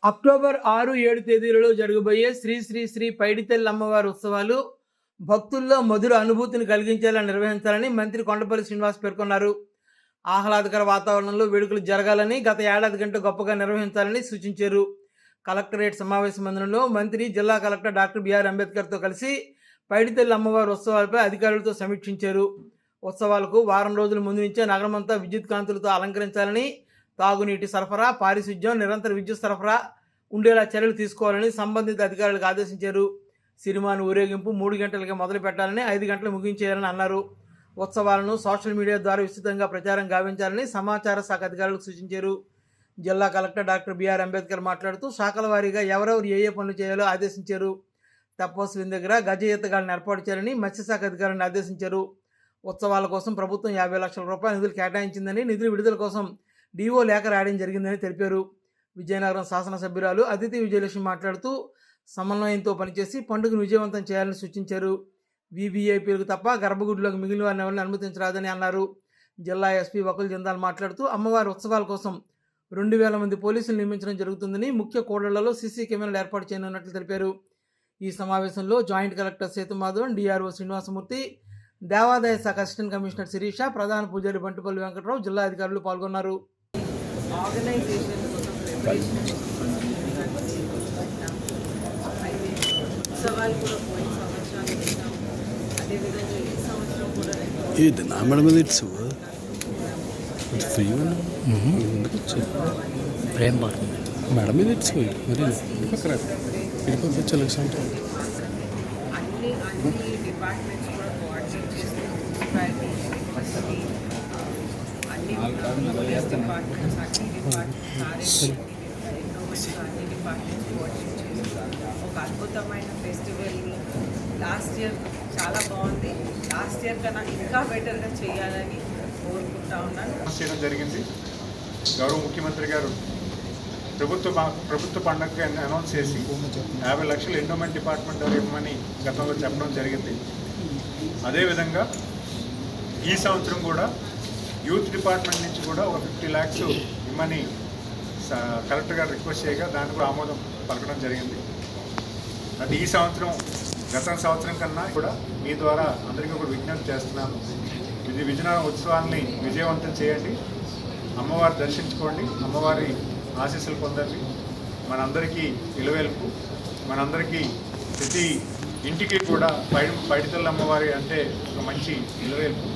October 6, 7 తేదీలలో జరగబోయే శ్రీ శ్రీ శ్రీ పైడితల్లి అమ్మవారి ఉత్సవాలు భక్తుల్లో మధుర అనుభూతిని కలిగించేలా నిర్వహించాలని మంత్రి కొండపల్లి శ్రీనివాస్ పేర్కొన్నారు. ఆహ్లాదకర వాతావరణంలో వేడుకలు జరగాలని, గత ఏడాది కంటే గొప్పగా నిర్వహించాలని సూచించారు. కలెక్టరేట్ సమావేశ మందిరంలో మంత్రి జిల్లా కలెక్టర్ డాక్టర్ బిఆర్ అంబేద్కర్తో కలిసి పైడితల్లి అమ్మవారి ఉత్సవాలపై అధికారులతో సమీక్షించారు. ఉత్సవాలకు వారం రోజుల ముందు నుంచే నగరమంతా విద్యుత్ కాంతులతో అలంకరించాలని, తాగునీటి సరఫరా, పారిశుధ్యం, నిరంతర విద్యుత్ సరఫరా ఉండేలా చర్యలు తీసుకోవాలని సంబంధిత అధికారులకు ఆదేశించారు. సినిమాను ఊరేగింపు 3 గంటలకే మొదలు పెట్టాలని, 5 గంటలు ముగించేయాలని అన్నారు. ఉత్సవాలను సోషల్ మీడియా ద్వారా విస్తృతంగా ప్రచారం గావించాలని సమాచార శాఖ అధికారులకు సూచించారు. జిల్లా కలెక్టర్ డాక్టర్ బిఆర్ అంబేద్కర్ మాట్లాడుతూ శాఖల వారీగా ఎవరెవరు ఏ పనులు చేయాలో ఆదేశించారు. తపోస్విని దగ్గర గజ ఈతగాళ్లను ఏర్పాటు చేయాలని మత్స్యశాఖ అధికారులను ఆదేశించారు. ఉత్సవాల కోసం ప్రభుత్వం 50 లక్షల రూపాయల నిధులు కేటాయించిందని, నిధుల విడుదల కోసం డీఓ లేఖ రాయడం జరిగిందని తెలిపారు. విజయనగరం శాసనసభ్యురాలు అదితి విజయలక్ష్మి మాట్లాడుతూ సమన్వయంతో పనిచేసి పండుగను విజయవంతం చేయాలని సూచించారు. వీవీఐపీలకు తప్ప గర్భగుడిలోకి మిగిలిన వారిని ఎవరిని అనుమతించరాదని అన్నారు. జిల్లా ఎస్పీ వకుల్ జిందాల్ మాట్లాడుతూ అమ్మవారి ఉత్సవాల కోసం 2000 మంది పోలీసులు నియమించడం జరుగుతుందని, ముఖ్య కూడళ్లలో సీసీ కెమెరాలు ఏర్పాటు చేయనున్నట్లు తెలిపారు. ఈ సమావేశంలో joint collector Sethumadhavan, DRO Srinivasamurthy, దేవాదాయ శాఖ అసిస్టెంట్ కమిషనర్ శిరీష, ప్రధాన పూజారి బంటుపల్లి వెంకటరావు, జిల్లా అధికారులు పాల్గొన్నారు. మేడం మీద ఇట్స్ ఒక అద్భుతమైన ఫెస్టివల్. లాస్ట్ ఇయర్ చాలా బాగుంది. లాస్ట్ ఇయర్ కన్నా ఇంకా బెటర్గా చేయాలని కోరుకుంటా ఉన్నాను. చేయడం జరిగింది. గౌరవ ముఖ్యమంత్రి గారు ప్రభుత్వ పండుగ అనౌన్స్ చేసి 50 లక్షలు ఎండోమెంట్ డిపార్ట్మెంట్ వారు ఇవ్వమని గతంలో చెప్పడం జరిగింది. అదేవిధంగా ఈ సంవత్సరం కూడా యూత్ డిపార్ట్మెంట్ నుంచి కూడా ఒక 50 lakhs ఇవ్వమని కలెక్టర్ గారు రిక్వెస్ట్ చేయగా దాన్ని కూడా ఆమోదం పలకడం జరిగింది. అంటే ఈ సంవత్సరం గత సంవత్సరం కన్నా కూడా మీ ద్వారా అందరికీ కూడా విజ్ఞప్తి చేస్తున్నాను. ఇది విజయనగరం ఉత్సవాన్ని విజయవంతం చేయండి, అమ్మవారి దర్శించుకోండి, అమ్మవారి ఆశీస్సులు పొందండి. మనందరికీ ఇలవేల్పు, మనందరికీ ప్రతి ఇంటికి కూడా పైడితల్లి అమ్మవారి అంటే ఒక మంచి ఇలవేల్పు.